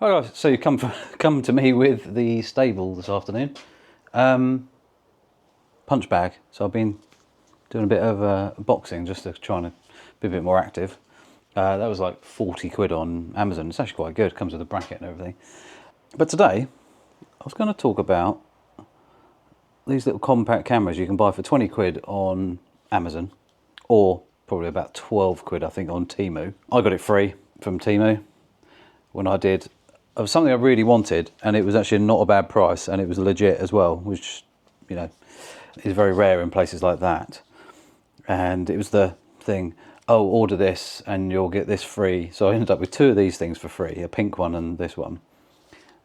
Hi guys, so you come to me with the stable this afternoon. Punch bag. So I've been doing a bit of boxing just to try and be a bit more active. That was like 40 quid on Amazon. It's actually quite good. It comes with a bracket and everything. But today, I was going to talk about these little compact cameras you can buy for 20 quid on Amazon, or probably about 12 quid I think on Temu. I got it free from Temu when I did of something I really wanted, and it was actually not a bad price, and it was legit as well, which, you know, is very rare in places like that. And it was the thing, oh, order this and you'll get this free. So I ended up with two of these things for free, a pink one and this one.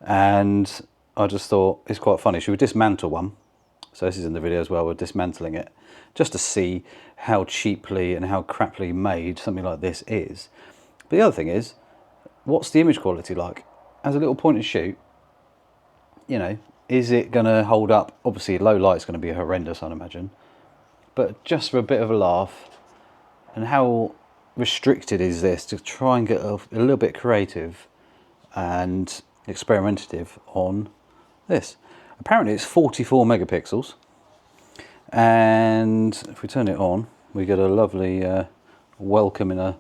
And I just thought it's quite funny. Should we dismantle one? So this is in the video as well, we're dismantling it, just to see how cheaply and how crappily made something like this is. But the other thing is, what's the image quality like? As a little point and shoot, you know, is it going to hold up? Obviously low light's going to be horrendous, I'd imagine, but just for a bit of a laugh. And how restricted is this to try and get a little bit creative and experimentative on this? Apparently it's 44 megapixels, and if we turn it on we get a lovely welcome in a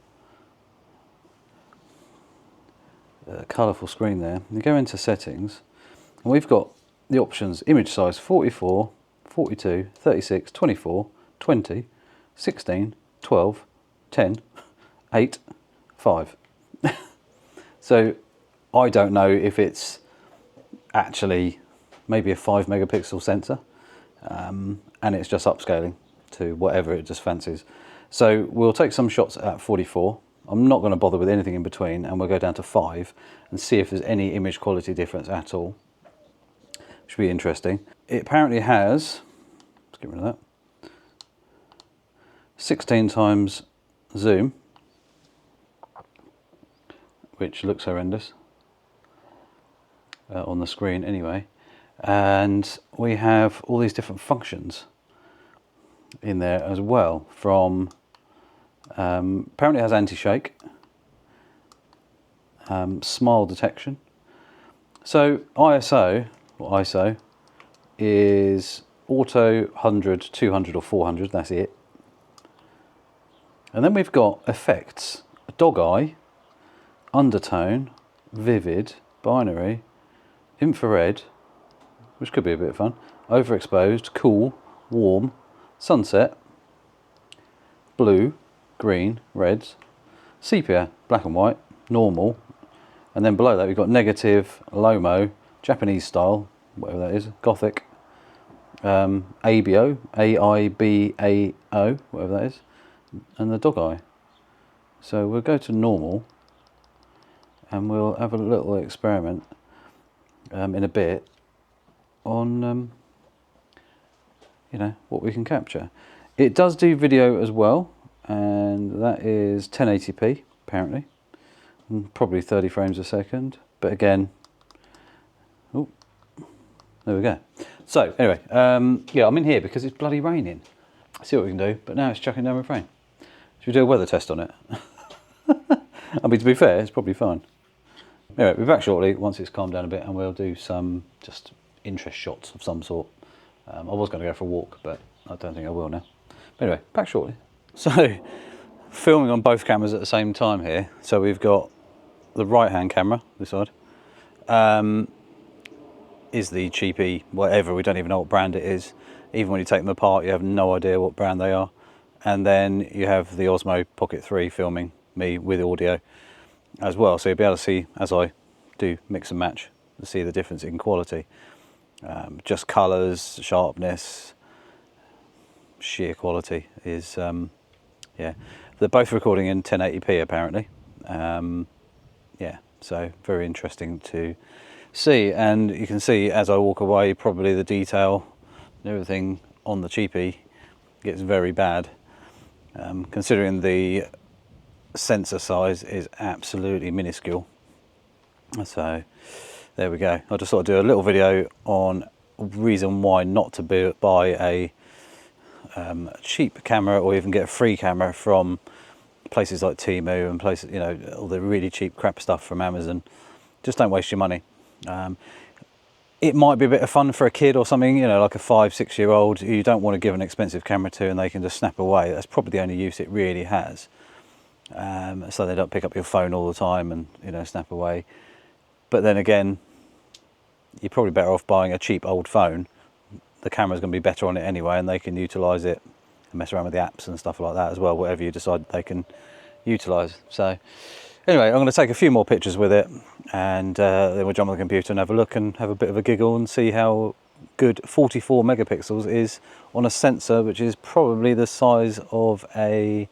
colourful screen there. You go into settings and we've got the options: image size 44, 42, 36, 24, 20, 16, 12, 10, 8, 5. So I don't know if it's actually maybe a 5 megapixel sensor, and it's just upscaling to whatever it just fancies. So we'll take some shots at 44. I'm not going to bother with anything in between, and we'll go down to 5 and see if there's any image quality difference at all. Should be interesting. It apparently has, let's get rid of that, 16 times zoom, which looks horrendous on the screen anyway. And we have all these different functions in there as well, from apparently it has anti-shake, smile detection. So ISO, or ISO, is auto 100, 200 or 400, that's it. And then we've got effects: dog eye, undertone, vivid, binary, infrared, which could be a bit of fun, overexposed, cool, warm, sunset, blue, green, reds, sepia, black and white, normal, and then below that we've got negative, low-mo, Japanese style, whatever that is, gothic, ABO, AIBAO, whatever that is, and the dog eye. So we'll go to normal and we'll have a little experiment in a bit on you know, what we can capture. It does do video as well, and that is 1080p apparently, and probably 30 frames a second, but again, oh, there we go. So anyway, yeah, I'm in here because it's bloody raining. See what we can do, but now it's chucking down with rain. Should we do a weather test on it? I mean, to be fair, it's probably fine. Anyway, we'll be back shortly once it's calmed down a bit, and we'll do some just interest shots of some sort. I was going to go for a walk, but I don't think I will now. But anyway, back shortly. So, filming on both cameras at the same time here. So we've got the right-hand camera, this side, is the cheapy whatever, we don't even know what brand it is. Even when you take them apart, you have no idea what brand they are. And then you have the Osmo Pocket 3 filming me with audio as well. So you'll be able to see, as I do mix and match, to see the difference in quality. Just colours, sharpness, sheer quality is, yeah. They're both recording in 1080p apparently. Yeah, so very interesting to see. And you can see as I walk away, probably the detail and everything on the cheapie gets very bad. Considering the sensor size is absolutely minuscule. So there we go. I just thought I'd do a little video on reason why not to buy a cheap camera, or even get a free camera from places like Temu and places, you know, all the really cheap crap stuff from Amazon. just don't waste your money. It might be a bit of fun for a kid or something, you know, like a 5-6 year old who you don't want to give an expensive camera to and they can just snap away. That's probably the only use it really has. So they don't pick up your phone all the time and, you know, snap away. But then again, you're probably better off buying a cheap old phone. The camera's going to be better on it anyway, and they can utilise it and mess around with the apps and stuff like that as well, whatever you decide they can utilise. So anyway, I'm going to take a few more pictures with it, and then we'll jump on the computer and have a look and have a bit of a giggle and see how good 44 megapixels is on a sensor which is probably the size of a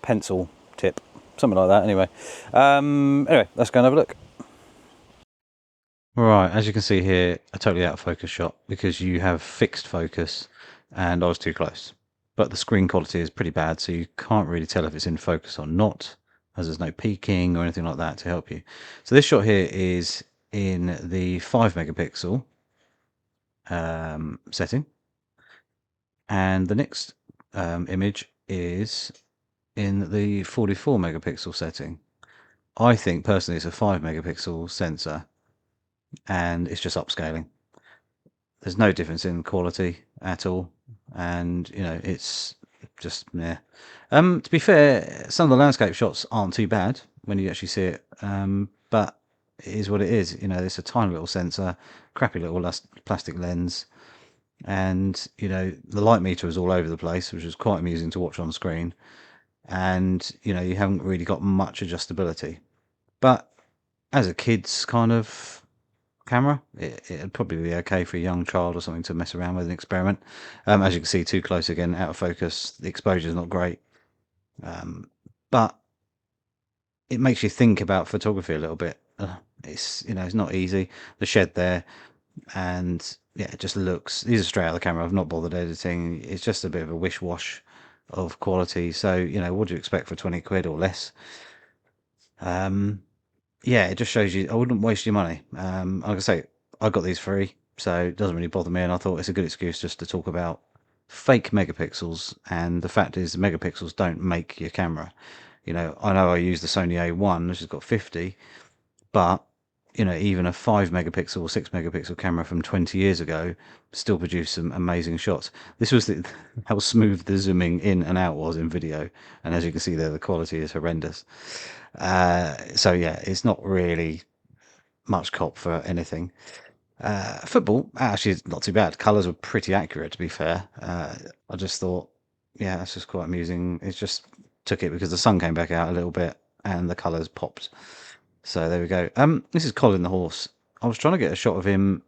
pencil tip, something like that. Anyway, let's go and have a look. Right, as you can see here, a totally out of focus shot because you have fixed focus and I was too close. But the screen quality is pretty bad, so you can't really tell if it's in focus or not, as there's no peaking or anything like that to help you. So this shot here is in the 5 megapixel setting, and the next image is in the 44 megapixel setting. I think personally it's a 5 megapixel sensor and it's just upscaling. There's no difference in quality at all, and you know, it's just yeah. To be fair, some of the landscape shots aren't too bad when you actually see it, but it is what it is. You know, it's a tiny little sensor, crappy little plastic lens, and you know, the light meter is all over the place, which is quite amusing to watch on screen. And you know, you haven't really got much adjustability. But as a kid's kind of camera, it'd probably be okay for a young child or something to mess around with and experiment. As you can see, too close again, out of focus. The exposure is not great, but it makes you think about photography a little bit. It's, you know, it's not easy. The shed there, and yeah, it just looks. These are straight out of the camera. I've not bothered editing. It's just a bit of a wish wash of quality. So you know, what do you expect for 20 quid or less? Yeah, it just shows you I wouldn't waste your money. Like I say, I got these free, so it doesn't really bother me, and I thought it's a good excuse just to talk about fake megapixels. And the fact is, the megapixels don't make your camera. You know I use the Sony A1, which has got 50, but you know, even a 5 megapixel or 6 megapixel camera from 20 years ago still produced some amazing shots. This was how smooth the zooming in and out was in video, and as you can see there, the quality is horrendous. So yeah, it's not really much cop for anything. Football actually is not too bad. Colours were pretty accurate, to be fair. I just thought, yeah, that's just quite amusing. It just took it because the sun came back out a little bit and the colours popped. So there we go. This is Colin the horse. I was trying to get a shot of him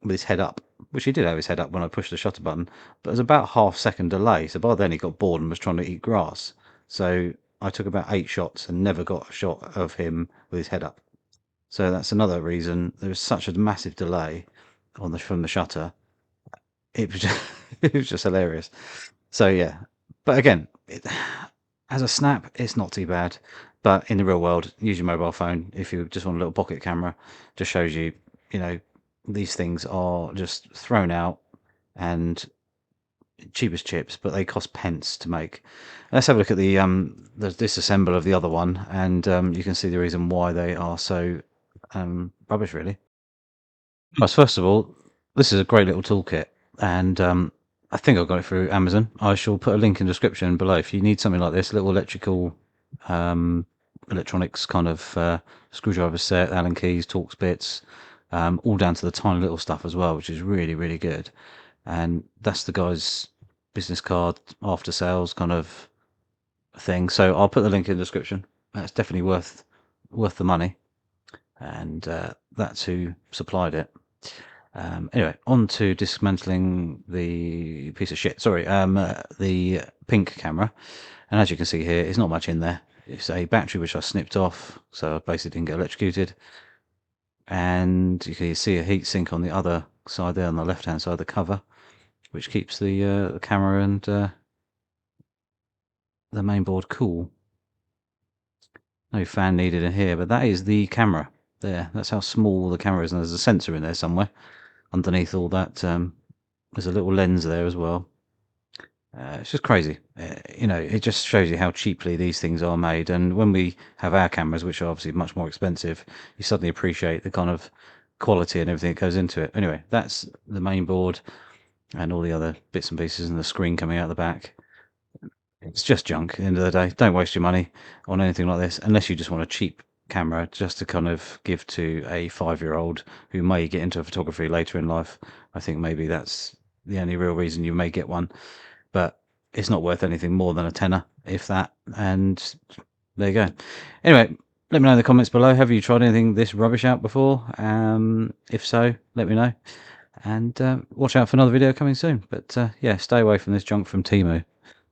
with his head up, which he did have his head up when I pushed the shutter button, but there's about half-second delay. So by then he got bored and was trying to eat grass. So I took about 8 shots and never got a shot of him with his head up. So that's another reason there was such a massive delay on from the shutter. It was just, it was just hilarious. So yeah, but again, as a snap, it's not too bad. But in the real world, use your mobile phone if you just want a little pocket camera. Just shows you, you know, these things are just thrown out and cheap as chips, but they cost pence to make. Let's have a look at the disassemble of the other one, and you can see the reason why they are so rubbish, really. Well, first of all, this is a great little toolkit, and I think I got it through Amazon. I shall put a link in the description below if you need something like this, little electrical electronics kind of screwdriver set, Allen keys, Torx bits, all down to the tiny little stuff as well, which is really, really good. And that's the guy's business card, after sales kind of thing. So I'll put the link in the description. That's definitely worth the money, and that's who supplied it. Anyway, on to dismantling the piece of shit. Sorry, the pink camera. And as you can see here, it's not much in there. It's a battery which I snipped off, so I basically didn't get electrocuted. And you can see a heat sink on the other side there, on the left-hand side of the cover, which keeps the camera and the main board cool. No fan needed in here, but that is the camera there. That's how small the camera is, and there's a sensor in there somewhere underneath all that. There's a little lens there as well. It's just crazy. You know, it just shows you how cheaply these things are made. And when we have our cameras, which are obviously much more expensive, you suddenly appreciate the kind of quality and everything that goes into it. Anyway, that's the main board and all the other bits and pieces and the screen coming out the back. It's just junk at the end of the day. Don't waste your money on anything like this unless you just want a cheap camera just to kind of give to a 5-year-old who may get into photography later in life. I think maybe that's the only real reason you may get one, but it's not worth anything more than a tenner, if that. And there you go. Anyway, let me know in the comments below. Have you tried anything this rubbish out before? If so, let me know. And watch out for another video coming soon. But yeah, stay away from this junk from Temu.